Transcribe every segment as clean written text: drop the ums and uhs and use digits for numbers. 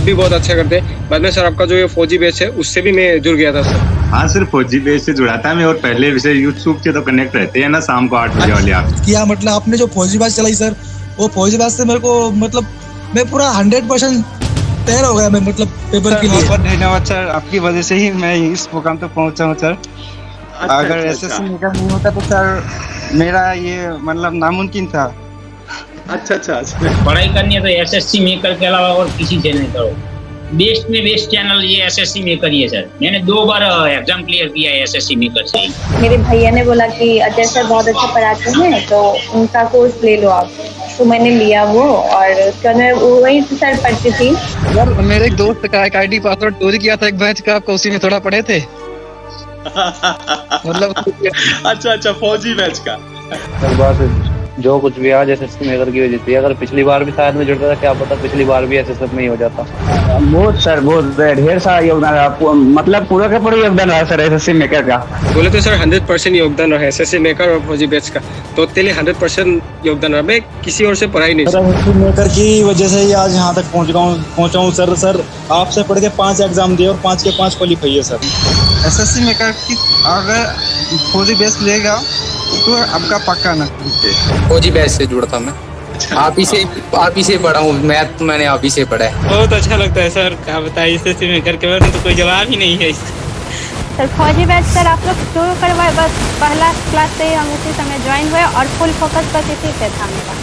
आप भी बहुत अच्छा करते हैं। बाद में सर आपका जो ये फौजी बैच है उससे भी मैं जुड़ गया था सर। हाँ सर, फौजी बैच से जुड़ा था मैं, और पहले से यूट्यूब से तो कनेक्ट रहते हैं ना, शाम को 8 बजे वाले आप किया। मतलब आपने जो फौजी बैच चलाई सर, वो फौजी बैच से मेरे को मतलब मैं पूरा 100% तैयार हो गया मैं, मतलब पेपर के लिए। बहुत धन्यवाद सर, आपकी वजह से ही मैं इस मुकाम तक पहुंचा हूँ सर। अगर एसएससी मेकर नहीं होता तो सर मेरा ये मतलब नामुमकिन था। अच्छा। पढ़ाई करनी है तो एसएससी मेकर के अलावा और किसी से नहीं करो। बेस्ट में बेस्ट चैनल ये एसएससी मेकर ही है सर। मैंने 2 बार एग्जाम क्लियर किया है एसएससी मेकर से। मेरे भैया ने बोला कि अजय सर बहुत अच्छा पढ़ाते हैं तो उनका कोर्स ले लो आप, तो मैंने लिया वो, और उसके बाद मैं वही से सर पढ़ती थी। यार मेरे एक दोस्त का एक आईडी पासवर्ड चोरी किया था एक बैच का, आपको उसी में थोड़ा पढ़े थे मतलब अच्छा फौजी बैच का। जो कुछ भी आज एसएससी मेकर की वजह से, अगर पिछली बार भी शायद में जुड़ता था, क्या पता पिछली बार भी एसएससी में ही हो जाता। बहुत ढेर सारा योगदान है आपको, मतलब पूरा का पूरा योगदान रहा सर एसएससी मेकर का। बोले तो सर 100% योगदान रहा है एसएससी मेकर और फौजी बैच का, तो तेरे 100% योगदान रहा। मैं किसी और से पढ़ाई नहीं सर। एसएससी मेकर की वजह से ही आज यहाँ तक पहुँचा हूँ सर। सर आपसे पढ़ के 5 एग्जाम दिए और 5 के 5 क्वालिफाई है सर। एसएससी मेकर की अगर फौजी बेस लेगा तो आपका पक्का ना। फौजी बैच से जुड़ा था मैं, आप ही से पढ़ा हूँ। मैथ तो मैंने आप ही से पढ़ा है। बहुत अच्छा लगता है सर, क्या बताइए एसएससी मेकर के बारे में तो कोई जवाब ही नहीं है। सर फौजी बैच सर आप लोग शुरू करवाए, बस पहला क्लास से हम उसी समय ज्वाइन हुए और फुल फोकस बस इसी पे था मेरा।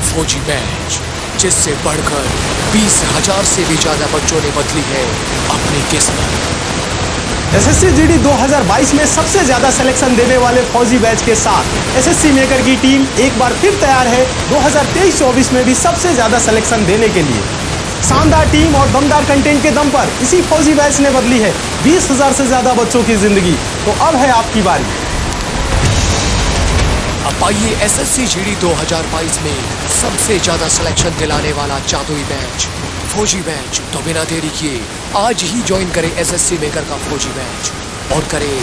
फौजी बैच, जिससे बढ़कर 20,000 से भी ज्यादा बच्चों ने बदली है अपनी किस्मत। एसएससी जीडी 2022 में सबसे ज्यादा सिलेक्शन देने वाले फौजी बैच के साथ एसएससी मेकर की टीम एक बार फिर तैयार है 2023-24 में भी सबसे ज्यादा सिलेक्शन देने के लिए। शानदार टीम और दमदार कंटेंट के दम पर इसी फौजी बैच ने बदली है 20,000 से ज्यादा बच्चों की जिंदगी। तो अब है आपकी बारी। अब आइए एसएससी जीडी 2022 में सबसे ज्यादा सिलेक्शन दिलाने वाला जादुई बैच फौजी बैच। तो बिना देरी किए आज ही ज्वाइन करें एसएससी मेकर का फौजी बैच और करें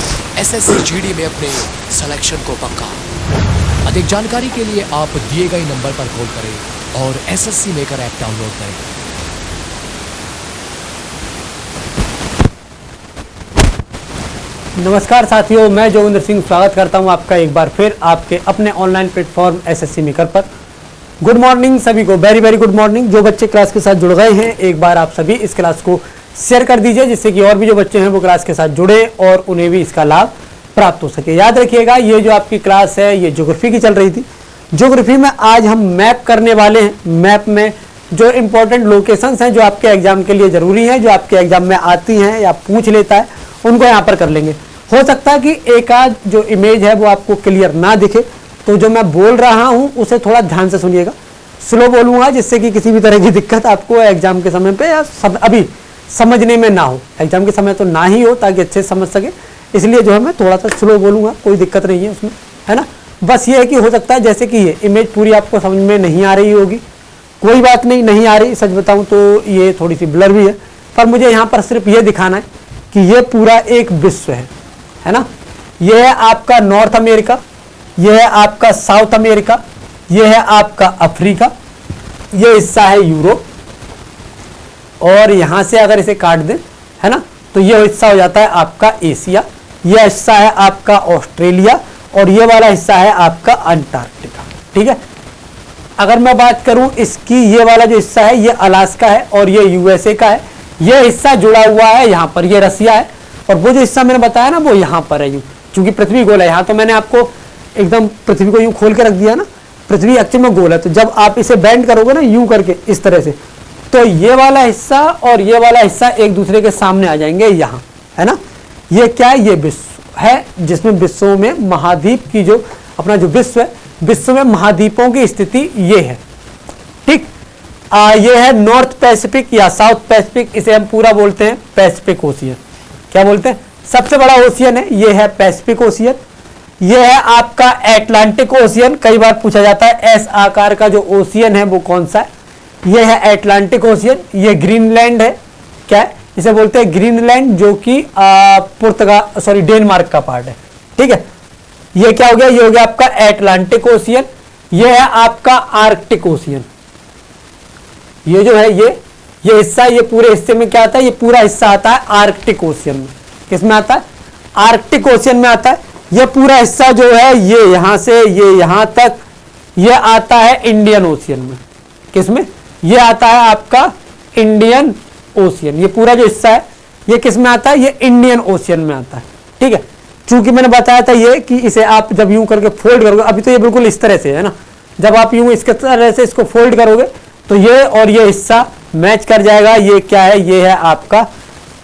एसएससी जीडी में अपने सिलेक्शन को पक्का। अधिक जानकारी के लिए आप दिए गए नंबर पर कॉल करें और एसएससी मेकर ऐप डाउनलोड करें। नमस्कार साथियों, मैं जोगिंदर सिंह स्वागत करता हूं आपका एक बार फिर आपके अपने ऑनलाइन प्लेटफॉर्म एसएससी मेकर पर। गुड मॉर्निंग सभी को, वेरी वेरी गुड मॉर्निंग। जो बच्चे क्लास के साथ जुड़ गए हैं, एक बार आप सभी इस क्लास को शेयर कर दीजिए जिससे कि और भी जो बच्चे हैं वो क्लास के साथ जुड़े और उन्हें भी इसका लाभ प्राप्त हो सके। याद रखिएगा ये जो आपकी क्लास है ये ज्योग्राफी की चल रही थी। ज्योग्राफी में आज हम मैप करने वाले हैं। मैप में जो इंपॉर्टेंट लोकेशंस हैं जो आपके एग्जाम के लिए जरूरी हैं, जो आपके एग्जाम में आती हैं या पूछ लेता है, उनको यहाँ पर कर लेंगे। हो सकता है कि एक आध जो इमेज है वो आपको क्लियर ना दिखे, तो जो मैं बोल रहा हूँ उसे थोड़ा ध्यान से सुनिएगा। स्लो बोलूँगा जिससे कि किसी भी तरह की दिक्कत आपको एग्जाम के समय पे या अभी समझने में ना हो। एग्जाम के समय तो ना ही हो ताकि अच्छे से समझ सके, इसलिए जो है मैं थोड़ा सा स्लो बोलूँगा, कोई दिक्कत नहीं है उसमें, है ना। बस ये है कि हो सकता है जैसे कि ये इमेज पूरी आपको समझ में नहीं आ रही होगी, कोई बात नहीं, नहीं आ रही। सच बताऊँ तो ये थोड़ी सी ब्लर भी है, पर मुझे यहाँ पर सिर्फ ये दिखाना है कि ये पूरा एक विश्व है ना। ये है आपका नॉर्थ अमेरिका, ये है आपका साउथ अमेरिका, ये है आपका अफ्रीका, ये हिस्सा है यूरोप, और यहाँ से अगर इसे काट दें, है ना, तो ये हिस्सा हो जाता है आपका एशिया, ये हिस्सा है आपका ऑस्ट्रेलिया, और ये वाला हिस्सा है आपका अंटार्कटिका। ठीक है। अगर मैं बात करूं इसकी, ये वाला जो हिस्सा है ये अलास्का है और ये यूएसए का है। ये हिस्सा जुड़ा हुआ है यहाँ पर, ये रसिया है, और वो जो हिस्सा मैंने बताया ना वो यहाँ पर है। यूँ चूंकि पृथ्वी गोल है, यहाँ तो मैंने आपको एकदम पृथ्वी को यूँ खोल के रख दिया ना, पृथ्वी एक्चुअल में गोल है। तो जब आप इसे बेंड करोगे ना यूँ करके इस तरह से, तो ये वाला हिस्सा और ये वाला हिस्सा एक दूसरे के सामने आ जाएंगे यहाँ, है ना। ये क्या है, ये विश्व है जिसमें विश्वों में महाद्वीप की जो अपना जो विश्व है, विश्व में महाद्वीपों की स्थिति ये है। ठीक। ये है नॉर्थ पैसिफिक या साउथ पैसिफिक, इसे हम पूरा बोलते हैं पैसिफिक ओशियन। क्या बोलते हैं, सबसे बड़ा ओशियन है ये है पैसिफिक ओशियन। ये है आपका एटलांटिक ओशियन, कई बार पूछा जाता है एस आकार का जो ओशियन है वो कौन सा है, ये है एटलांटिक ओशियन। ये ग्रीनलैंड है, क्या है, इसे बोलते हैं ग्रीनलैंड, जो कि डेनमार्क का पार्ट है। ठीक है। ये क्या हो गया, ये हो गया आपका एटलांटिक ओशियन। ये है आपका आर्कटिक ओशियन। ये जो है ये हिस्सा, ये पूरे हिस्से में क्या आता है, ये पूरा हिस्सा आता है आर्कटिक ओशियन में। किसमें आता है? आर्कटिक ओशियन में आता है। ये पूरा हिस्सा जो है ये यहां से ये यहां तक ये आता है इंडियन ओशियन में। किसमें? ये आता है आपका इंडियन ओशियन। ये पूरा जो हिस्सा है ये किस में आता है? ये इंडियन ओशियन में आता है। ठीक है, चूंकि मैंने बताया था ये कि इसे आप जब यूं करके फोल्ड करोगे, अभी तो ये बिल्कुल इस तरह से है ना, जब आप यूं इसके तरह से इसको फोल्ड करोगे तो ये और ये हिस्सा मैच कर जाएगा। ये क्या है? ये है आपका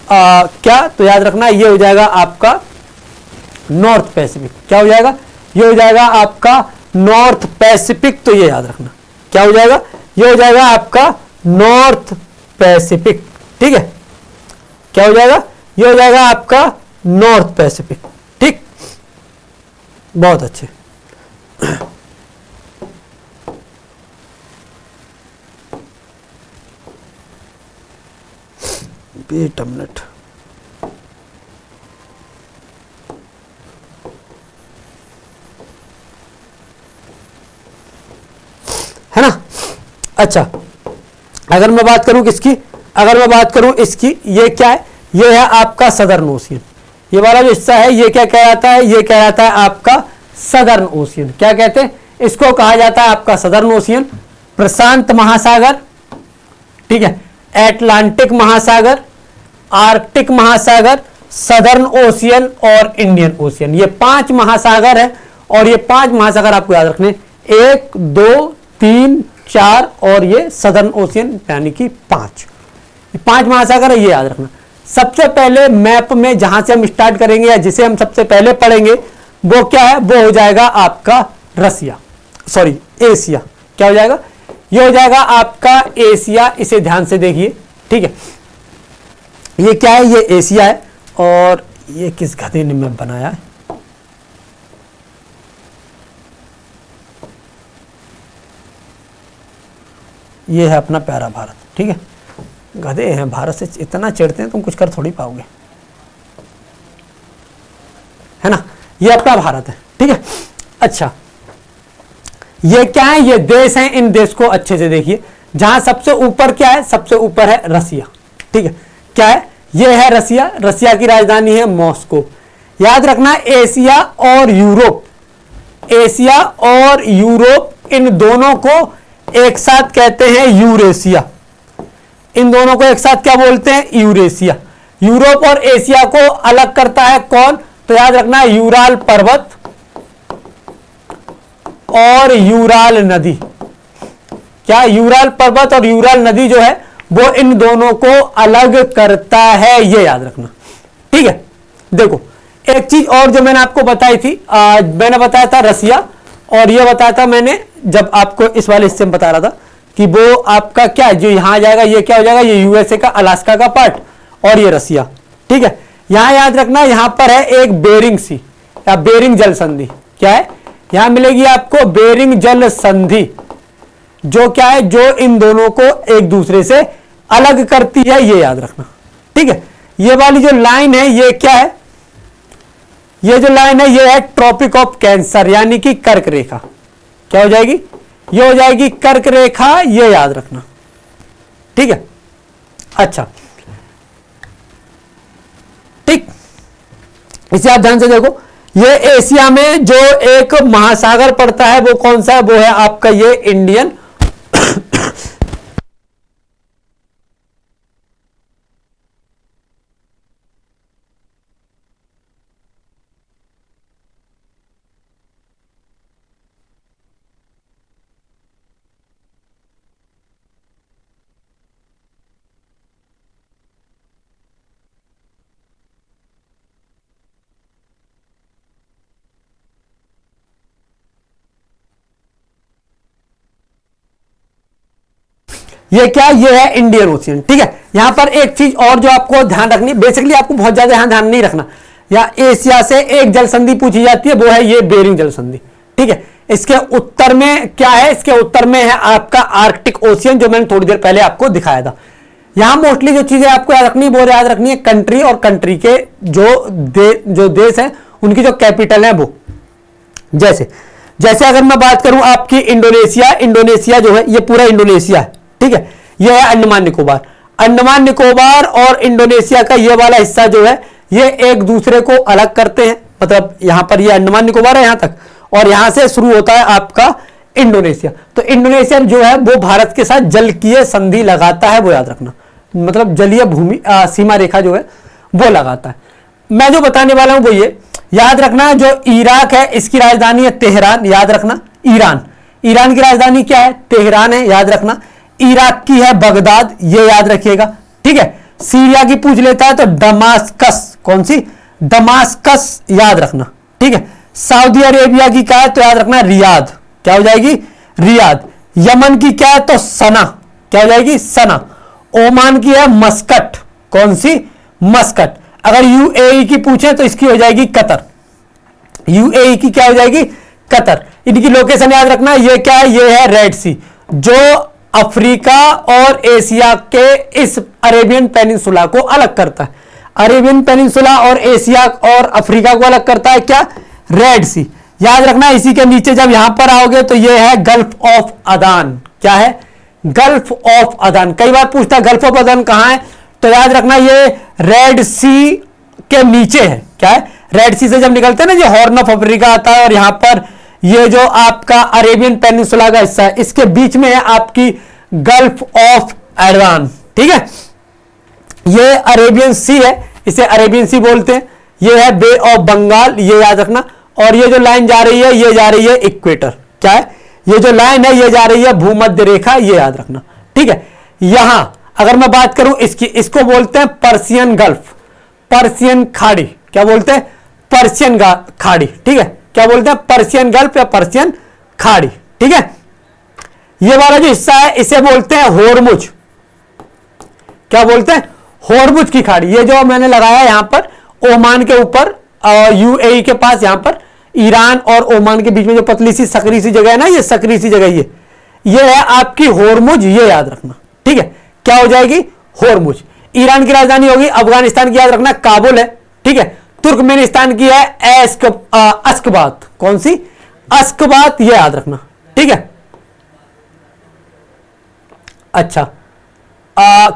क्या, तो याद रखना ये हो जाएगा आपका नॉर्थ पैसिफिक। क्या हो जाएगा? ये हो जाएगा आपका नॉर्थ पैसिफिक। तो ये याद रखना क्या हो जाएगा? ये हो जाएगा आपका नॉर्थ पैसिफिक। ठीक है, क्या हो जाएगा? ये हो जाएगा आपका नॉर्थ पैसिफिक। ठीक, बहुत अच्छे। वेट अ मिनट, है ना? अच्छा, अगर मैं बात करूं किसकी, अगर मैं बात करूं इसकी, ये क्या है? ये है आपका सदर्न ओशियन। ये वाला जो हिस्सा है ये क्या कहलाता है? ये कहलाता है आपका सदर्न ओशियन। क्या कहते हैं इसको? कहा जाता है आपका सदर्न ओशियन। प्रशांत महासागर, ठीक है, एटलांटिक महासागर, आर्कटिक महासागर, सदर्न ओशियन और इंडियन ओशियन। ये 5 महासागर है और ये 5 महासागर आपको याद रखने, 1 2 3 4 और ये सदर्न ओशियन यानी कि 5। 5 महासागर है, ये याद रखना। सबसे पहले मैप में जहां से हम स्टार्ट करेंगे या जिसे हम सबसे पहले पढ़ेंगे वो क्या है? वो हो जाएगा आपका रसिया, सॉरी एशिया। क्या हो जाएगा? ये हो जाएगा आपका एशिया। इसे ध्यान से देखिए, ठीक है। ये क्या है? ये एशिया है। और ये किस गधे ने मैं बनाया है? ये है अपना प्यारा भारत। ठीक है, गधे हैं, भारत से इतना चिढ़ते हैं तुम कुछ कर थोड़ी पाओगे, है ना? ये अपना भारत है। ठीक है, अच्छा ये क्या है? ये देश हैं। इन देश को अच्छे से देखिए। जहां सबसे ऊपर क्या है? सबसे ऊपर है रसिया। ठीक है, क्या है? ये है रसिया। रसिया की राजधानी है मॉस्को। याद रखना एशिया और यूरोप, एशिया और यूरोप इन दोनों को एक साथ कहते हैं यूरेशिया। इन दोनों को एक साथ क्या बोलते हैं? यूरेशिया। यूरोप और एशिया को अलग करता है कौन? तो याद रखना यूराल पर्वत और यूराल नदी। क्या? यूराल पर्वत और यूराल नदी जो है वो इन दोनों को अलग करता है, ये याद रखना। ठीक है, देखो एक चीज और जो मैंने आपको बताई थी, मैंने बताया था रसिया और ये बताया था मैंने जब आपको इस वाले हिस्से में बता रहा था कि वो आपका क्या है जो यहां आ जाएगा, ये क्या हो जाएगा? ये यूएसए का अलास्का का पार्ट और ये रसिया। ठीक है, यहां याद रखना यहां पर है एक बेरिंग सी या बेरिंग जल संधि। क्या है? यहां मिलेगी आपको बेरिंग जल संधि, जो क्या है? जो इन दोनों को एक दूसरे से अलग करती है, ये याद रखना। ठीक है, ये वाली जो लाइन है ये क्या है? ये जो लाइन है ये है ट्रॉपिक ऑफ कैंसर यानी कि कर्क रेखा। क्या हो जाएगी? ये हो जाएगी कर्क रेखा, ये याद रखना। ठीक है, अच्छा ठीक, इसे आप ध्यान से देखो। ये एशिया में जो एक महासागर पड़ता है वो कौन सा है? वो है आपका ये इंडियन ये क्या? ये है इंडियन ओशियन। ठीक है, यहां पर एक चीज और जो आपको ध्यान रखनी, बेसिकली आपको बहुत ज्यादा यहां ध्यान नहीं रखना, या एशिया से एक जल संधि पूछी जाती है, वो है ये बेरिंग जल संधि। ठीक है, इसके उत्तर में क्या है? इसके उत्तर में है आपका आर्कटिक ओशियन, जो मैंने थोड़ी देर पहले आपको दिखाया था। यहां मोस्टली जो चीजें आपको याद रखनी है वो याद रखनी है कंट्री और कंट्री के जो देश है उनकी जो कैपिटल है वो। जैसे जैसे अगर मैं बात करूं आपकी इंडोनेशिया, इंडोनेशिया जो है ये पूरा इंडोनेशिया है। ठीक है, ये है अंडमान निकोबार। अंडमान निकोबार और इंडोनेशिया का ये वाला हिस्सा जो है ये एक दूसरे को अलग करते हैं, मतलब यहां पर ये अंडमान निकोबार है यहां तक, और यहां से शुरू होता है आपका इंडोनेशिया। तो इंडोनेशिया जो है वो भारत के साथ जलकीय संधि लगाता है, वो याद रखना, मतलब जलीय भूमि सीमा रेखा जो है वो लगाता है। मैं जो बताने वाला हूं वो ये याद रखना, जो इराक है इसकी राजधानी है तेहरान, याद रखना। ईरान की राजधानी क्या है? तेहरान है, याद रखना। इराक की है बगदाद, ये याद रखिएगा, ठीक है। सीरिया की पूछ लेता है तो दमास्कस, कौन सी? दमास्कस, याद रखना, ठीक है। सऊदी अरेबिया की क्या है तो याद रखना रियाद, क्या हो जाएगी? रियाद। यमन की क्या है तो सना, क्या हो जाएगी? सना। ओमान की है मस्कट, कौन सी? मस्कट। अगर यूएई की पूछे तो इसकी हो जाएगी कतर, यूएई की क्या हो जाएगी? कतर। इनकी लोकेशन याद रखना, ये क्या है? ये है रेड सी, जो अफ्रीका और एशिया के इस अरेबियन पेनिनसुला को अलग करता है। अरेबियन पेनिनसुला और एशिया और अफ्रीका को अलग करता है क्या? रेड सी, याद रखना। इसी के नीचे जब यहां पर आओगे तो ये है गल्फ ऑफ अदान, क्या है? Gulf of Aden. कई बार पूछता है गल्फ ऑफ अदान कहां है, तो याद रखना ये रेड सी के नीचे है, क्या है? रेड सी से जब निकलते हैं ना, ये हॉर्न ऑफ अफ्रीका आता है और यहां पर ये जो आपका अरेबियन पेनिनसुला का हिस्सा है इसके बीच में है आपकी गल्फ ऑफ अदान, ठीक है। ये अरेबियन सी है, इसे अरेबियन सी बोलते हैं। ये है बे ऑफ बंगाल, ये याद रखना। और ये जो लाइन जा रही है ये जा रही है इक्वेटर, क्या है? ये जो लाइन है ये जा रही है भूमध्य रेखा, ये याद रखना, ठीक है। यहां अगर मैं बात करूं इसकी, इसको बोलते हैं पर्शियन गल्फ, पर्शियन खाड़ी, क्या बोलते हैं? पर्शियन खाड़ी, ठीक है। क्या बोलते हैं? पर्शियन गल्फ या पर्शियन खाड़ी, ठीक है। ये वाला जो हिस्सा है इसे बोलते हैं होर्मुज, क्या बोलते हैं? होर्मुज की खाड़ी। ये जो मैंने लगाया यहां पर ओमान के ऊपर, यूएई के पास, यहां पर ईरान और ओमान के बीच में जो पतली सी सकरी सी जगह है ना, ये सकरी सी जगह ये है आपकी होर्मुज, ये याद रखना, ठीक है। क्या हो जाएगी? होर्मुज। ईरान की राजधानी होगी, अफगानिस्तान की याद रखना काबुल है, ठीक है। तुर्कमेनिस्तान की है अश्कबात, कौन सी? अश्कबात, ये याद रखना, ठीक है। अच्छा,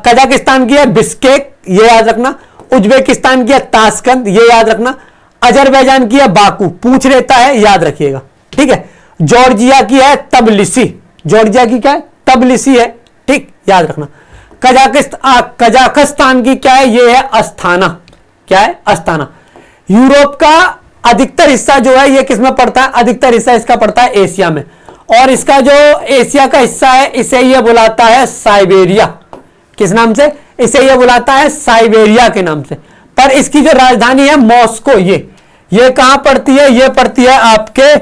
कजाकिस्तान की है बिश्केक, ये याद रखना। उज्बेकिस्तान की है ताशकंद, ये याद रखना। अजरबैजान की है बाकू, पूछ लेता है, याद रखिएगा, ठीक है। जॉर्जिया की है तबलिसी, जॉर्जिया की क्या है? तबलिसी है, ठीक, याद रखना। कजाकिस्तान की क्या है? ये है अस्ताना, क्या है? अस्ताना। यूरोप का अधिकतर हिस्सा जो है ये किस में पड़ता है? अधिकतर हिस्सा इसका पड़ता है एशिया में, और इसका जो एशिया का हिस्सा है इसे ये बुलाता है साइबेरिया। किस नाम से? इसे ये बुलाता है साइबेरिया के नाम से। पर इसकी जो राजधानी है मॉस्को, ये कहां पड़ती है? ये पड़ती है आपके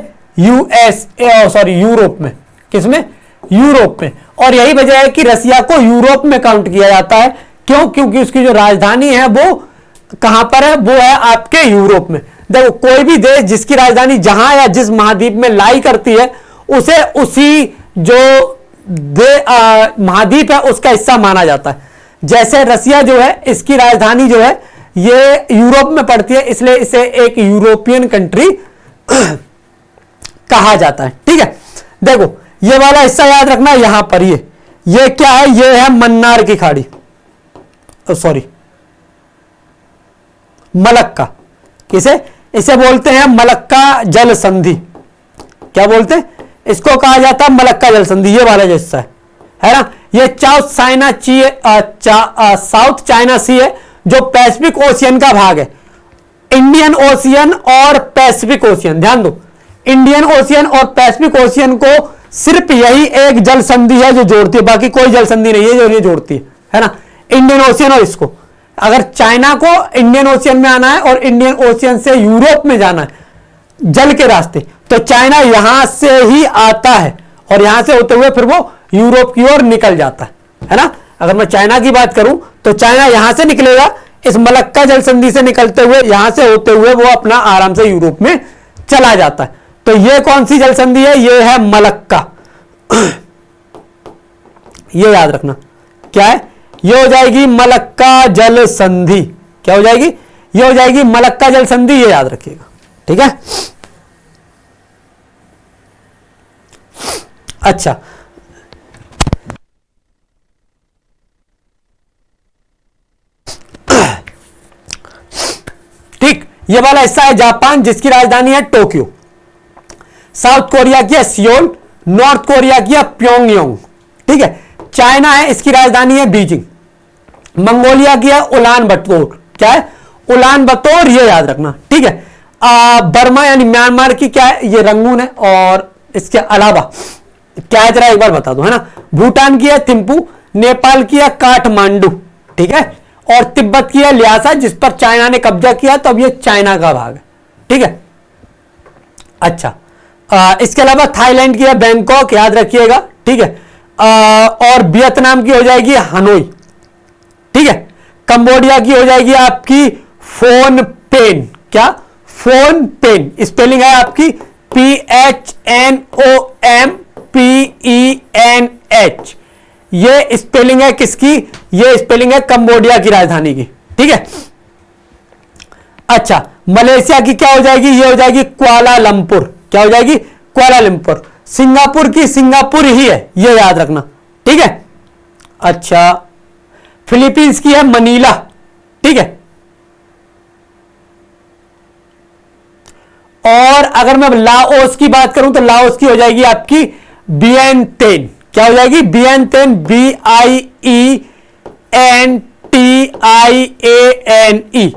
यूरोप में। किसमें? यूरोप में। और यही वजह है कि रसिया को यूरोप में काउंट किया जाता है। क्यों? क्योंकि उसकी जो राजधानी है वो कहां पर है? वो है आपके यूरोप में। देखो, कोई भी देश जिसकी राजधानी जहां या जिस महाद्वीप में लाई करती है उसे उसी जो महाद्वीप है उसका हिस्सा माना जाता है। जैसे रसिया जो है इसकी राजधानी जो है ये यूरोप में पड़ती है, इसलिए इसे एक यूरोपियन कंट्री कहा जाता है, ठीक है। देखो, ये वाला हिस्सा याद रखना, यहां पर ये क्या है? ये है मन्नार की खाड़ी, मलक्का। किसे? इसे बोलते हैं मलक्का जल संधि। क्या बोलते हैं? इसको कहा जाता है मलक्का जल संधि। ये वाला जो हिस्सा है ना, ये साउथ चाइना सी है जो पैसिफिक ओशियन का भाग है। इंडियन ओशियन और पैसिफिक ओशियन, ध्यान दो, इंडियन ओशियन और पैसिफिक ओशियन को सिर्फ यही एक जल संधि है जो जोड़ती है, बाकी कोई जल संधि नहीं है जो ये जोड़ती है ना, इंडियन ओशियन और इसको। अगर चाइना को इंडियन ओशियन में आना है और इंडियन ओशियन से यूरोप में जाना है जल के रास्ते, तो चाइना यहां से ही आता है और यहां से होते हुए फिर वो यूरोप की ओर निकल जाता है ना। अगर मैं चाइना की बात करूं तो चाइना यहां से निकलेगा, इस मलक्का जल संधि से निकलते हुए यहां से होते हुए वो अपना आराम से यूरोप में चला जाता है। तो ये कौन सी जल संधि है? ये है मलक्का। ये याद रखना, क्या है? ये हो जाएगी मलक्का जल संधि। क्या हो जाएगी? ये हो जाएगी मलक्का जल संधि, ये याद रखिएगा, ठीक है। अच्छा, ये वाला हिस्सा है जापान जिसकी राजधानी है टोक्यो। साउथ कोरिया की है सियोल, नॉर्थ कोरिया की है प्योंगयांग, ठीक है। चाइना है, इसकी राजधानी है बीजिंग। मंगोलिया की है उलान बटोर, क्या है उलान बटोर, ये याद रखना, ठीक है। बर्मा यानी म्यांमार की क्या है, ये रंगून है। और इसके अलावा क्या है जरा एक बार बता दो, है ना। भूटान की है थिम्पू, नेपाल की है काठमांडू, ठीक है। और तिब्बत की है ल्हासा जिस पर चाइना ने कब्जा किया, तो अब ये चाइना का भाग है, ठीक है। अच्छा, इसके अलावा थाईलैंड की है बैंकॉक, याद रखिएगा, ठीक है। और वियतनाम की हो जाएगी हनोई, ठीक है। कंबोडिया की हो जाएगी आपकी फोन पेन, क्या फोन पेन, स्पेलिंग है आपकी PHNOMPENH, ये स्पेलिंग है किसकी, ये स्पेलिंग है कंबोडिया की राजधानी की, ठीक है। अच्छा, मलेशिया की क्या हो जाएगी, ये हो जाएगी कुआलालंपुर, क्या हो जाएगी कुआलालंपुर। सिंगापुर की सिंगापुर ही है, ये याद रखना, ठीक है। अच्छा, फिलीपींस की है मनीला, ठीक है। और अगर मैं लाओस की बात करूं तो लाओस की हो जाएगी आपकी वियेनतेन, क्या हो जाएगी वियेनतेन, VIENTIANE,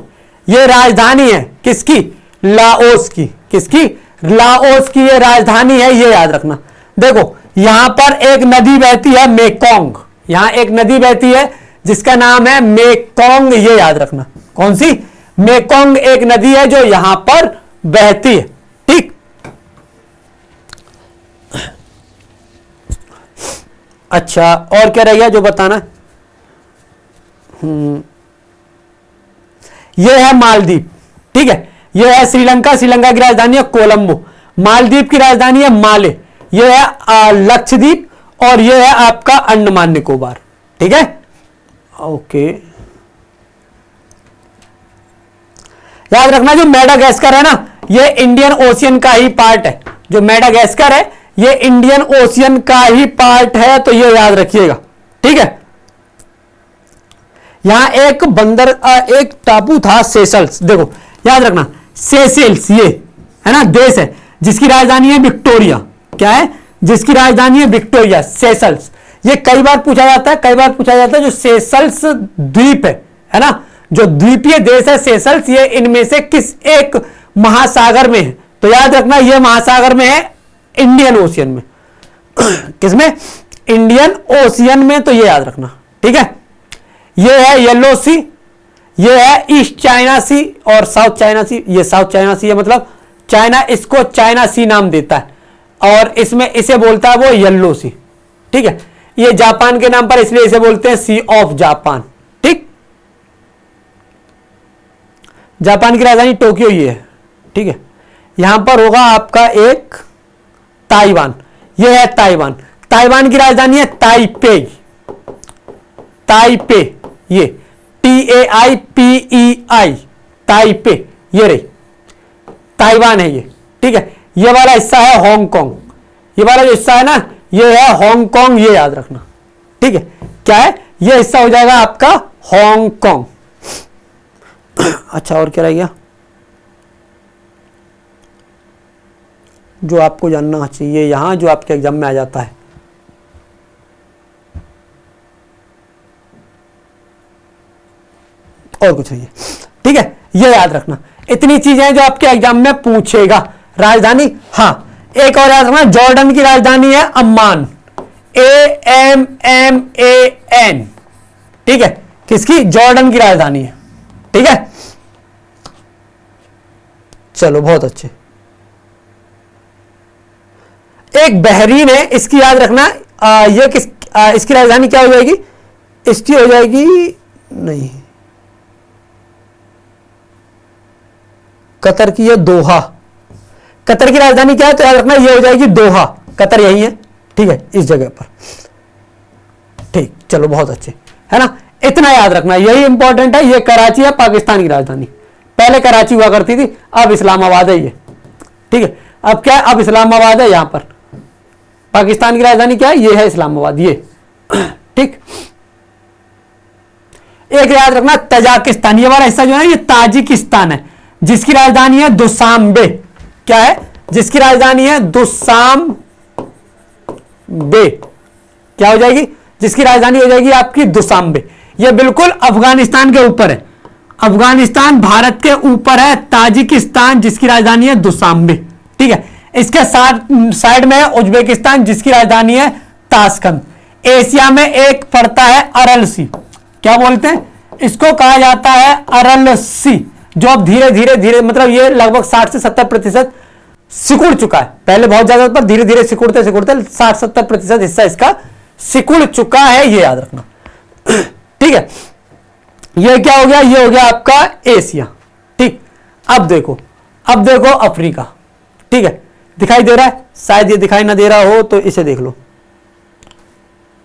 ये राजधानी है किसकी, लाओस की, किसकी लाओस की ये राजधानी है, ये याद रखना। देखो यहां पर एक नदी बहती है मेकोंग, यहां एक नदी बहती है जिसका नाम है मेकोंग, ये याद रखना। कौन सी, मेकोंग एक नदी है जो यहां पर बहती है, ठीक। अच्छा, और क्या रह गया जो बताना, ये है मालदीव, ठीक है। ये है श्रीलंका, श्रीलंका की राजधानी है कोलंबो। मालदीव की राजधानी है माले, ये है लक्षद्वीप, और ये है आपका अंडमान निकोबार, ठीक है। ओके, याद रखना जो मेडागास्कर है ना, ये इंडियन ओशियन का ही पार्ट है। जो मेडागास्कर है ये इंडियन ओशियन का ही पार्ट है, तो ये याद रखिएगा, ठीक है। यहां एक बंदर एक टापू था सेशल्स, देखो याद रखना सेशल्स ये है ना देश है जिसकी राजधानी है विक्टोरिया, क्या है जिसकी राजधानी है विक्टोरिया, सेशल्स। ये कई बार पूछा जाता है, कई बार पूछा जाता है जो सेशल्स द्वीप है ना, जो द्वीपीय देश है सेशल्स, ये इनमें से किस एक महासागर में है, तो याद रखना ये महासागर में है इंडियन ओशियन में। किसमें, इंडियन ओशियन में, तो ये याद रखना, ठीक है। ये है येलो सी, ये है ईस्ट चाइना सी और साउथ चाइना सी। ये साउथ चाइना सी है, मतलब चाइना इसको चाइना सी नाम देता है, और इसमें इसे बोलता है वो येलो सी, ठीक है। ये जापान के नाम पर इसलिए इसे बोलते हैं सी ऑफ जापान, ठीक। जापान की राजधानी टोक्यो ही है, ठीक है। यहां पर होगा आपका एक ताइवान, ये है ताइवान। ताइवान की राजधानी है ताइपे, ताइपे, ये TAIPEI, ताइपे, ये रही ताइवान है ये, ठीक है। ये वाला हिस्सा है हांगकांग, ये वाला जो हिस्सा है ना ये है हांगकांग, ये याद रखना, ठीक है। क्या है, ये हिस्सा हो जाएगा आपका हांगकांग। अच्छा, और क्या रह गया जो आपको जानना चाहिए यहां, जो आपके एग्जाम में आ जाता है, और कुछ नहीं है, ठीक है। ये याद रखना, इतनी चीजें जो आपके एग्जाम में पूछेगा। राजधानी, हाँ एक और याद रखना, जॉर्डन की राजधानी है अम्मान, AMMAN, ठीक है। किसकी, जॉर्डन की राजधानी है, ठीक है। चलो बहुत अच्छे। एक बहरीन है, इसकी याद रखना, ये किस इसकी राजधानी क्या हो जाएगी, इसकी हो जाएगी नहीं, कतर की है दोहा। कतर की राजधानी क्या है, तो याद रखना ये हो जाएगी दोहा, कतर यही है, ठीक है, इस जगह पर, ठीक। चलो बहुत अच्छे, है ना, इतना याद रखना, यही इंपॉर्टेंट है। ये कराची है, पाकिस्तान की राजधानी, पहले कराची हुआ करती थी, अब इस्लामाबाद है ये, ठीक है। अब क्या है, अब इस्लामाबाद है, यहां पर पाकिस्तान की राजधानी क्या है, ये है इस्लामाबाद, ये, ठीक। एक याद रखना तजाकिस्तान, ये वाला हिस्सा जो है ये ताजिकिस्तान है। जिसकी राजधानी है दुशांबे। क्या है? जिसकी राजधानी है दुशांबे। क्या हो जाएगी? जिसकी राजधानी हो जाएगी आपकी दुशांबे। ये बिल्कुल अफगानिस्तान के ऊपर है। अफगानिस्तान भारत के ऊपर है। ताजिकिस्तान जिसकी राजधानी है दुशांबे। ठीक है। इसके साइड में है उज्बेकिस्तान जिसकी राजधानी है ताशकंद। एशिया में एक पड़ता है अरल सी। क्या बोलते हैं इसको? कहा जाता है अरल सी, जो अब धीरे धीरे मतलब ये लगभग 60 से 70% सिकुड़ चुका है। पहले बहुत ज्यादा पर धीरे धीरे सिकुड़ते 60-70% हिस्सा इसका सिकुड़ चुका है, ये याद रखना। ठीक है। ये क्या हो गया? ये हो गया आपका एशिया। ठीक। अब देखो अफ्रीका। ठीक है। दिखाई दे रहा है? शायद ये दिखाई ना दे रहा हो तो इसे देख लो।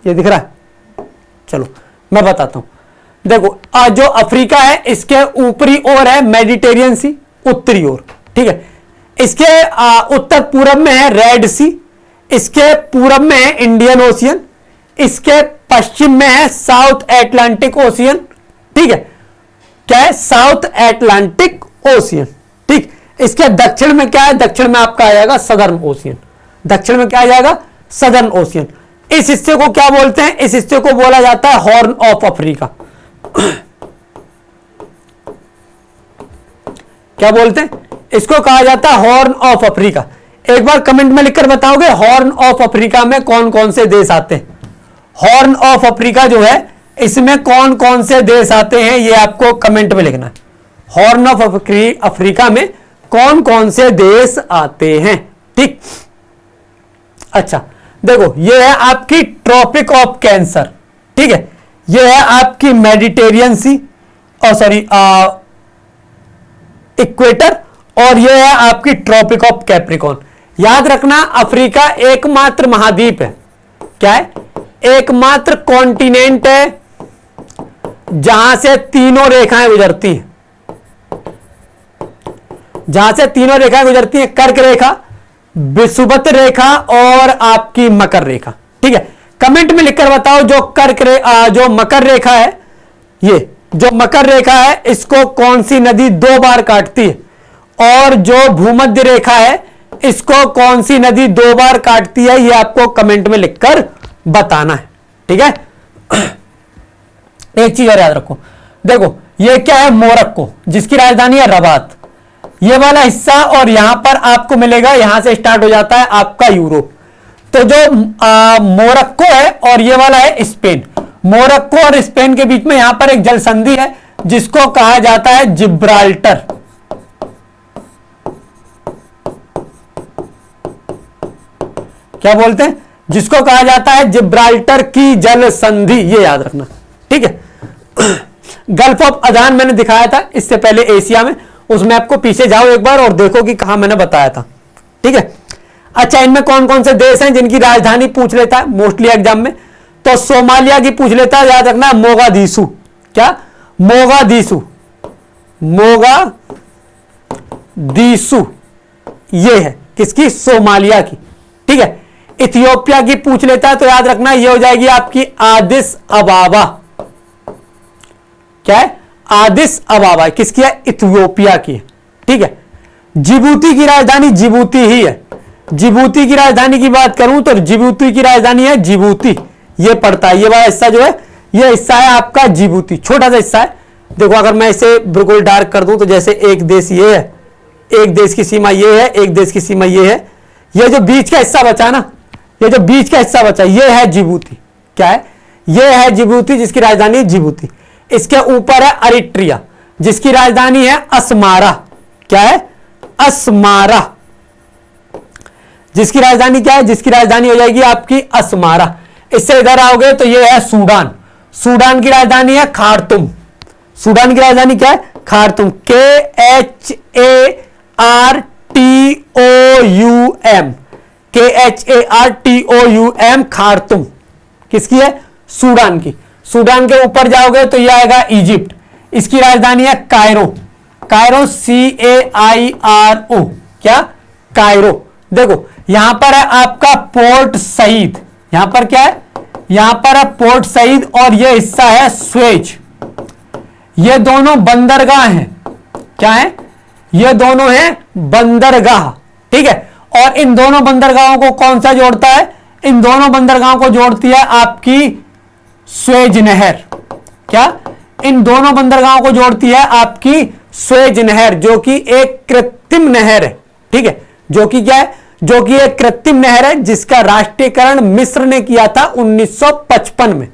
ये दिख रहा है? चलो मैं बताता हूं। देखो जो अफ्रीका है इसके ऊपरी ओर है मेडिटेरियन सी, उत्तरी ओर। ठीक है। इसके उत्तर पूरब में है रेड सी, इसके पूरब में है इंडियन ओशियन, इसके पश्चिम में है साउथ एटलांटिक ओशियन। ठीक है। क्या है? South Atlantic ocean. ठीक। इसके दक्षिण में क्या है? दक्षिण में आपका आ जाएगा सदर्न ओशियन। दक्षिण में क्या आ जाएगा? Southern ocean. इस हिस्से को क्या बोलते हैं? इस हिस्से को बोला जाता है हॉर्न ऑफ अफ्रीका। क्या बोलते हैं? इसको कहा जाता है हॉर्न ऑफ अफ्रीका। एक बार कमेंट में लिखकर बताओगे हॉर्न ऑफ अफ्रीका में कौन कौन से देश आते हैं? हॉर्न ऑफ अफ्रीका जो है इसमें कौन कौन से देश आते हैं ये आपको कमेंट में लिखना है। हॉर्न ऑफ अफ्रीका में कौन कौन से देश आते हैं? ठीक। अच्छा देखो ये है आपकी ट्रॉपिक ऑफ कैंसर। ठीक है। ये है आपकी मेडिटेरियन सी और सॉरी इक्वेटर, और ये है आपकी ट्रॉपिक ऑफ कैप्रिकॉर्न। याद रखना अफ्रीका एकमात्र महाद्वीप है। क्या है? एकमात्र कॉन्टिनेंट है जहां से तीनों रेखाएं गुजरती हैं। जहां से तीनों रेखाएं गुजरती हैं, कर्क रेखा, विषुवत रेखा और आपकी मकर रेखा। ठीक है। कमेंट में लिखकर बताओ जो जो मकर रेखा है, ये जो मकर रेखा है इसको कौन सी नदी 2 बार काटती है, और जो भूमध्य रेखा है इसको कौन सी नदी 2 बार काटती है, ये आपको कमेंट में लिखकर बताना है। ठीक है। एक चीज और याद रखो। देखो ये क्या है? मोरक्को जिसकी राजधानी है रबात। ये वाला हिस्सा और यहां पर आपको मिलेगा, यहां से स्टार्ट हो जाता है आपका यूरोप। तो जो मोरक्को है और ये वाला है स्पेन। मोरक्को और स्पेन के बीच में यहां पर एक जल संधि है जिसको कहा जाता है जिब्राल्टर। क्या बोलते हैं? जिसको कहा जाता है जिब्राल्टर की जल संधि, ये याद रखना। ठीक है। गल्फ ऑफ अदान मैंने दिखाया था इससे पहले एशिया में, उसमें आपको पीछे जाओ एक बार और देखो कि कहां मैंने बताया था। ठीक है। अच्छा इनमें कौन कौन से देश हैं जिनकी राजधानी पूछ लेता है मोस्टली एग्जाम में? तो सोमालिया की पूछ लेता है, याद रखना मोगादिशु। क्या? मोगादिशु। मोगादिशु ये है किसकी? सोमालिया की। ठीक है। इथियोपिया की पूछ लेता है तो याद रखना ये हो जाएगी आपकी आदिस अबाबा। क्या है? आदिस अबाबा किसकी है? इथियोपिया की है। ठीक है। जिबूती की राजधानी जिबूती ही है। जिबूती की राजधानी की बात करूं तो जिबूती की राजधानी है जिबूती। ये पड़ता है, ये वाला हिस्सा जो है ये हिस्सा है आपका जिबूती, छोटा सा हिस्सा है। देखो अगर मैं इसे बिल्कुल डार्क कर दूं तो जैसे एक देश ये है, एक देश की सीमा ये है, एक देश की सीमा ये है। ये जो बीच का हिस्सा बचा ना, ये जो बीच का हिस्सा बचा ये है जिबूती। क्या है? ये है जिबूती जिसकी राजधानी जिबूती। इसके ऊपर है अरिट्रिया जिसकी राजधानी है अस्मारा। क्या है? अस्मारा जिसकी राजधानी क्या है? जिसकी राजधानी हो जाएगी आपकी अस्मारा। इससे इधर आओगे तो ये है सूडान। सूडान की राजधानी है खार्तुम। सूडान की राजधानी क्या है? खार्तुम। KHARTOUM। KHARTOUM खार्तुम किसकी है? सूडान की। सूडान के ऊपर जाओगे तो यह आएगा इजिप्ट। इसकी राजधानी है कायरो। Cairo CAIRO। क्या? कायरो। देखो यहां पर है आपका पोर्ट सईद। यहां पर क्या है? यहां पर है पोर्ट सईद और यह हिस्सा है स्वेज। ये दोनों बंदरगाह हैं। क्या है? ये दोनों हैं बंदरगाह, ठीक है। और इन दोनों बंदरगाहों को कौन सा जोड़ता है? इन दोनों बंदरगाहों को जोड़ती है आपकी स्वेज नहर। क्या? इन दोनों बंदरगाहों को जोड़ती है आपकी स्वेज नहर, जो कि एक कृत्रिम नहर है, ठीक है। जो कि क्या है? जो कि एक कृत्रिम नहर है जिसका राष्ट्रीयकरण मिस्र ने किया था 1955 में,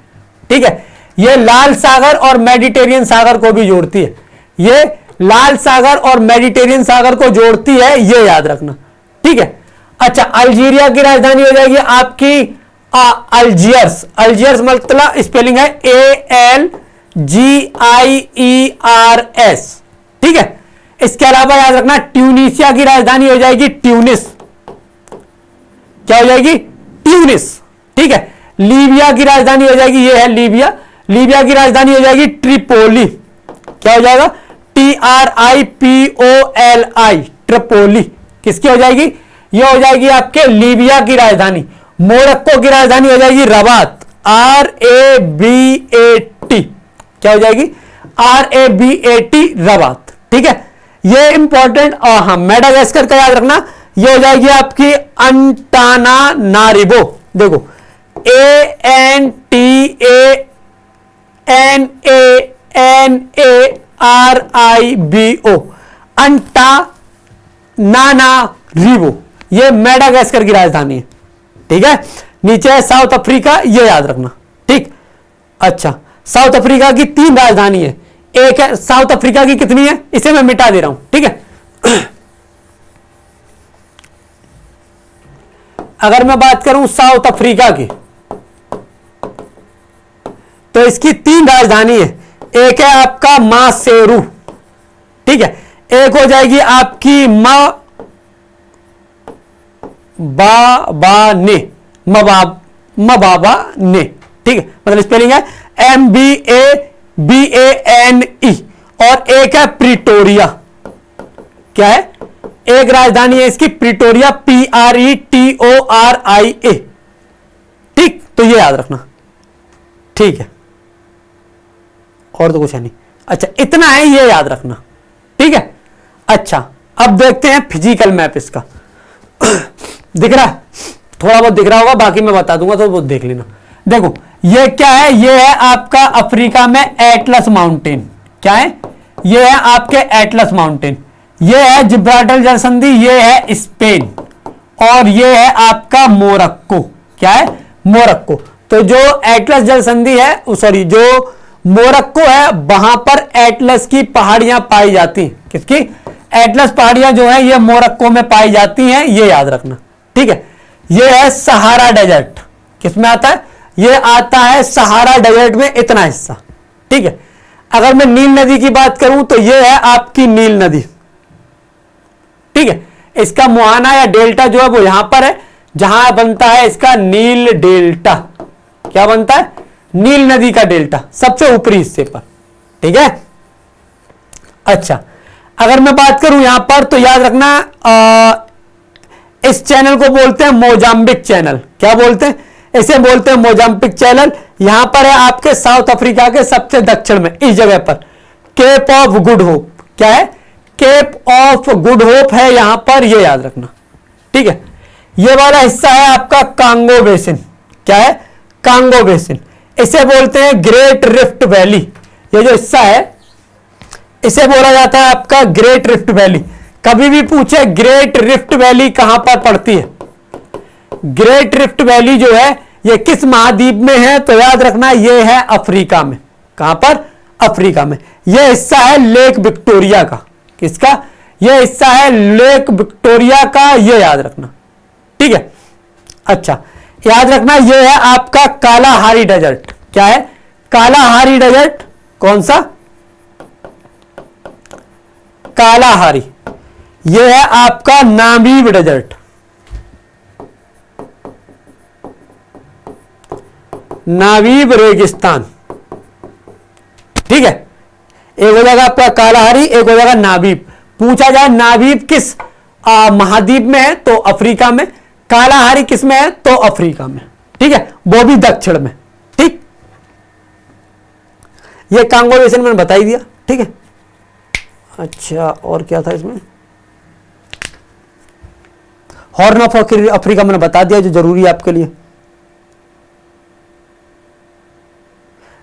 ठीक है। ये लाल सागर और मेडिटेरियन सागर को भी जोड़ती है। ये लाल सागर और मेडिटेरियन सागर को जोड़ती है, ये याद रखना, ठीक है। अच्छा, अल्जीरिया की राजधानी हो जाएगी आपकी अल्जियर्स। अल्जियर्स मतलब स्पेलिंग है ALGIERS, ठीक है। इसके अलावा याद रखना ट्यूनीसिया की राजधानी हो जाएगी ट्यूनिस। क्या हो जाएगी? ट्यूनिस, ठीक है। लीबिया की राजधानी हो जाएगी, ये है लीबिया। लीबिया की राजधानी हो जाएगी ट्रिपोली। क्या हो जाएगा? TRIPOLI, Tripoli. किसकी हो जाएगी? ये हो जाएगी आपके लीबिया की राजधानी। मोरक्को की राजधानी हो जाएगी रबात, RABAT। क्या हो जाएगी? RABAT, रबात, ठीक है। ये इंपॉर्टेंट। हाँ, मेडागास्कर का याद रखना, ये हो जाएगी आपकी अंटानानारिबो। देखो ANTANANARIBO, अंटानानारिबो। ये मेडागास्कर की राजधानी है, ठीक है। नीचे है साउथ अफ्रीका, ये याद रखना, ठीक। अच्छा, साउथ अफ्रीका की 3 राजधानी है। एक है साउथ अफ्रीका की, कितनी है? इसे मैं मिटा दे रहा हूं, ठीक है। अगर मैं बात करूं साउथ अफ्रीका की, तो इसकी 3 राजधानी है। एक है आपका मासेरू, ठीक है। एक हो जाएगी आपकी मबाबा ने, ठीक है। मतलब स्पेलिंग है MBABANE। और एक है प्रिटोरिया। क्या है? एक राजधानी है इसकी प्रिटोरिया, PRETORIA, ठीक। तो ये याद रखना, ठीक है। और तो कुछ है नहीं। अच्छा, इतना है, ये याद रखना, ठीक है। अच्छा, अब देखते हैं फिजिकल मैप इसका। दिख रहा है? थोड़ा बहुत दिख रहा होगा, बाकी मैं बता दूंगा, तो वो देख लेना। देखो ये क्या है? ये है आपका अफ्रीका में एटलस माउंटेन। क्या है? ये है आपके एटलस माउंटेन। ये है जिब्राल्टर जल संधि, ये है स्पेन, और ये है आपका मोरक्को। क्या है? मोरक्को। तो जो एटलस जल संधि है, सॉरी, जो मोरक्को है, वहां पर एटलस की पहाड़ियां पाई जाती हैं। किसकी? एटलस पहाड़ियां जो है ये मोरक्को में पाई जाती हैं, ये याद रखना, ठीक है। ये है सहारा डेजर्ट। किसमें आता है? ये आता है सहारा डेजर्ट में, इतना हिस्सा, ठीक है। अगर मैं नील नदी की बात करूं तो ये है आपकी नील नदी, ठीक है। इसका मुहाना या डेल्टा जो है वो यहां पर है, जहां बनता है इसका नील डेल्टा। क्या बनता है? नील नदी का डेल्टा, सबसे ऊपरी हिस्से पर, ठीक है। अच्छा, अगर मैं बात करूं यहां पर, तो याद रखना इस चैनल को बोलते हैं मोजाम्बिक चैनल। क्या बोलते हैं? इसे बोलते हैं मोजाम्बिक चैनल। यहां पर है आपके साउथ अफ्रीका के सबसे दक्षिण में, इस जगह पर केप ऑफ गुड होप। क्या है? केप ऑफ गुड होप है यहां पर, ये याद रखना, ठीक है। ये वाला हिस्सा है आपका कांगो बेसिन। क्या है? Congo basin. इसे बोलते हैं ग्रेट रिफ्ट वैली। ये जो हिस्सा है इसे बोला जाता है आपका ग्रेट रिफ्ट वैली। कभी भी पूछे ग्रेट रिफ्ट वैली कहां पर पड़ती है, ग्रेट रिफ्ट वैली जो है ये किस महाद्वीप में है, तो याद रखना ये है अफ्रीका में। कहां पर? अफ्रीका में। यह हिस्सा है लेक विक्टोरिया का। किसका? यह हिस्सा है लेक विक्टोरिया का, यह याद रखना, ठीक है। अच्छा, याद रखना यह है आपका कालाहारी डेजर्ट। क्या है? Kalahari desert. कौन सा? कालाहारी। यह है आपका नामीब डेजर्ट। नामीब रेगिस्तान, ठीक है। एक हो जाएगा आपका कालाहारी, एक हो जाएगा नामीब। पूछा जाए नामीब किस महाद्वीप में है, तो अफ्रीका में। कालाहारी किस में है, तो अफ्रीका में, ठीक है, वो भी दक्षिण में, ठीक। ये कांगो बेसिन मैंने बता ही दिया, ठीक है। अच्छा, और क्या था इसमें? हॉर्न ऑफ अफ्रीका मैंने बता दिया जो जरूरी है आपके लिए।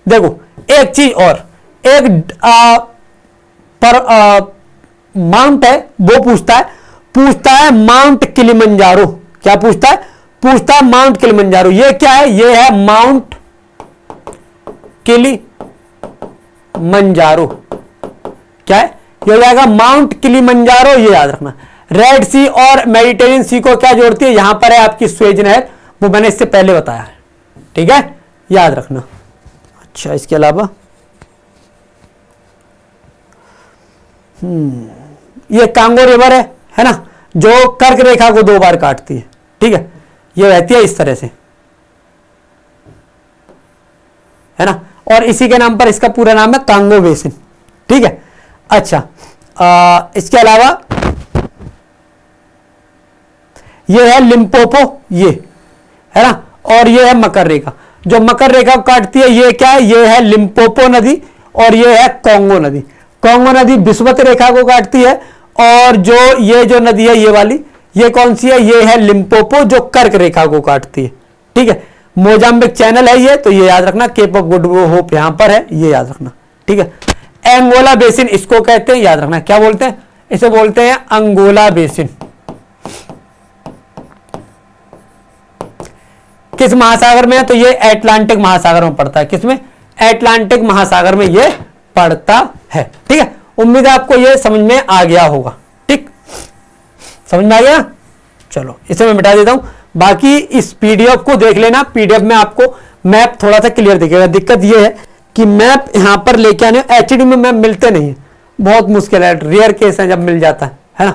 देखो एक चीज और, एक माउंट है वो पूछता है माउंट किलिमंजारो। क्या पूछता है माउंट किलिमंजारो। ये क्या है? ये है माउंट किलिमंजारो। क्या है? ये हो जाएगा माउंट किलिमंजारो, ये याद रखना। रेड सी और मेडिटेरियन सी को क्या जोड़ती है? यहां पर है आपकी स्वेज नहर, वो मैंने इससे पहले बताया है, ठीक है, याद रखना। अच्छा, इसके अलावा ये कांगो रिवर है ना, जो कर्क रेखा को 2 बार काटती है, ठीक है, ये रहती है इस तरह से, है ना, और इसी के नाम पर इसका पूरा नाम है कांगो बेसिन, ठीक है। अच्छा, इसके अलावा ये है लिम्पोपो, ये है ना, और ये है मकर रेखा, जो मकर रेखा को काटती है, ये क्या है? ये है लिम्पोपो नदी, और ये है कांगो नदी। कांगो नदी विषुवत रेखा को काटती है, और ये जो नदी है ये वाली, ये कौन सी है? ये है लिम्पोपो, जो कर्क रेखा को काटती है, ठीक है। मोजाम्बिक चैनल है ये, तो ये याद रखना। केप ऑफ गुड होप यहां पर है, ये याद रखना, ठीक है। अंगोला बेसिन इसको कहते हैं, याद रखना। क्या बोलते हैं? इसे बोलते हैं अंगोला बेसिन। किस महासागर में है? तो ये एटलांटिक महासागर में पड़ता है। किसमें? एटलांटिक महासागर में ये पड़ता है, ठीक है। उम्मीद है आपको ये समझ में आ गया होगा, ठीक, समझ में आ गया। चलो इसे मैं मिटा देता हूं, बाकी इस पीडीएफ को देख लेना। पीडीएफ में आपको मैप थोड़ा सा क्लियर दिखेगा। दिक्कत ये है कि मैप यहां पर लेके आने, एचडी में मैप मिलते नहीं है, बहुत मुश्किल है, रेयर केस है जब मिल जाता है ना,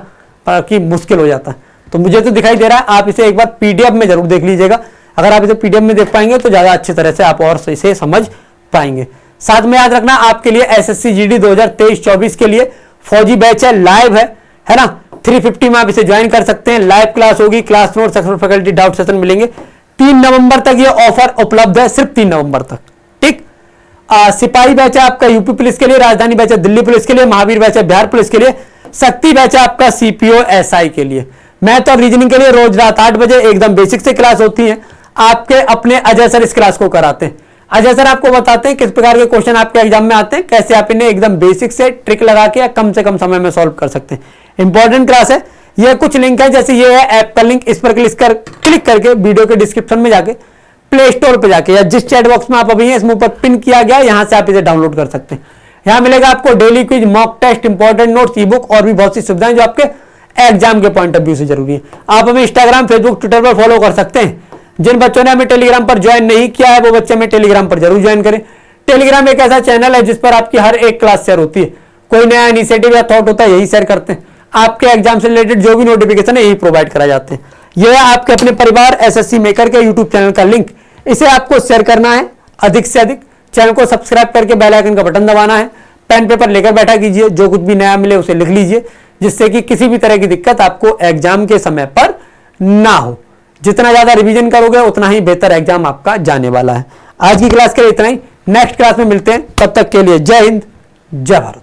बाकी मुश्किल हो जाता है। तो मुझे तो दिखाई दे रहा है, आप इसे एक बार पीडीएफ में जरूर देख लीजिएगा। अगर आप इसे पीडीएफ में देख पाएंगे तो ज्यादा अच्छी तरह से आप और इसे समझ पाएंगे। साथ में याद रखना, आपके लिए एसएससी जीडी 2023-24 के लिए फौजी बैच है, लाइव है ना। 350 में आप इसे ज्वाइन कर सकते हैं। लाइव क्लास होगी, class note, section faculty, doubt session मिलेंगे। 3 नवंबर तक ये ऑफर उपलब्ध है, सिर्फ 3 नवंबर तक, ठीक। सिपाही बैच है आपका यूपी पुलिस के लिए, राजधानी बैच है दिल्ली पुलिस के लिए, महावीर बैच है बिहार पुलिस के लिए, शक्ति बैच है आपका सीपीओ एसआई के लिए। मैथ और रीजनिंग के लिए रोज रात 8 बजे एकदम बेसिक से क्लास होती है। आपके अपने अजय सर इस क्लास को कराते हैं। अजय सर आपको बताते हैं किस प्रकार के क्वेश्चन आपके एग्जाम में आते हैं, कैसे आप इन्हें एकदम बेसिक से ट्रिक लगा के या कम से कम समय में सॉल्व कर सकते हैं। इंपॉर्टेंट क्लास है ये। कुछ लिंक है, जैसे ये है ऐप का लिंक, इस पर क्लिक करके वीडियो के डिस्क्रिप्शन में जाके प्ले स्टोर पे जाके या जिस चैट बॉक्स में आप अभी हैं इसमें ऊपर पिन किया गया, यहां से आप इसे डाउनलोड कर सकते हैं। यहां मिलेगा आपको daily quiz, mock test, important notes, e book और भी बहुत सी सुविधाएं जो आपके एग्जाम के पॉइंट ऑफ व्यू से जरूरी है। आप हमें इंस्टाग्राम, फेसबुक, ट्विटर पर फॉलो कर सकते हैं। जिन बच्चों ने हमें टेलीग्राम पर ज्वाइन नहीं किया है वो बच्चे हमें टेलीग्राम पर जरूर ज्वाइन करें। टेलीग्राम एक ऐसा चैनल है जिस पर आपकी हर एक क्लास शेयर होती है। कोई नया इनिशिएटिव या थॉट होता है यही शेयर करते हैं। आपके एग्जाम से रिलेटेड जो भी नोटिफिकेशन है यही प्रोवाइड करा जाते हैं। यह है आपके अपने परिवार एसएससी मेकर के यूट्यूब चैनल का लिंक, इसे आपको शेयर करना है अधिक से अधिक। चैनल को सब्सक्राइब करके बेल आइकन का बटन दबाना है। पेन पेपर लेकर बैठा कीजिए, जो कुछ भी नया मिले उसे लिख लीजिए, जिससे कि किसी भी तरह की दिक्कत आपको एग्जाम के समय पर ना हो। जितना ज्यादा रिवीजन करोगे उतना ही बेहतर एग्जाम आपका जाने वाला है। आज की क्लास के लिए इतना ही, नेक्स्ट क्लास में मिलते हैं, तब तक के लिए जय हिंद, जय भारत।